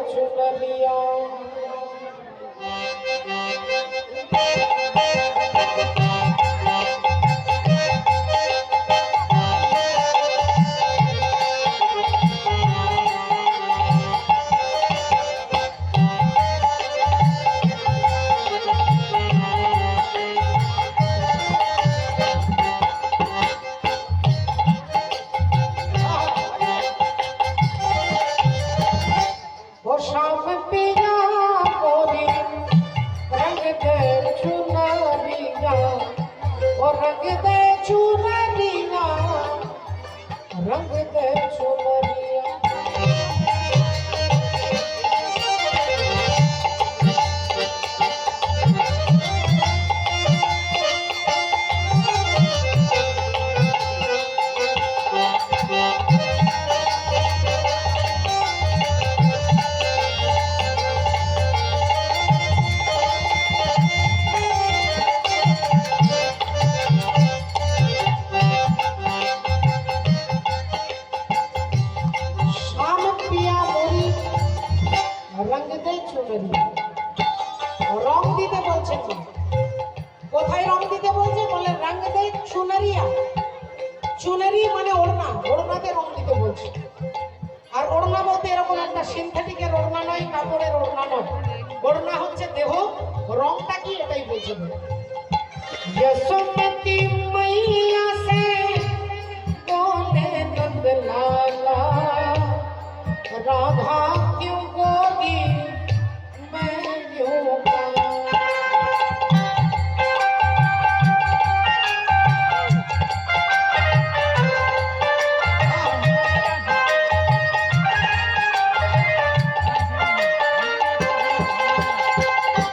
चुनरिया शाम पिया मोरी रंग दे चुनरिया और रंग दे चुनरिया रंग दे चुनरिया रंग दे चुनरिया रंग दीते बोलছে কি কোথায় রং দিতে বলছে বলে রং দে চুনরিয়া চুনরি মানে ওড়না ওড়নাতে রং দিতে বলছে আর ওড়না বলতে এরকম একটা সিনথেটিকের ওড়না নয় কাপড়ের ওড়না নয় ওড়না হচ্ছে দেহ রংটা কি এটাই বলছে यशोमती मैया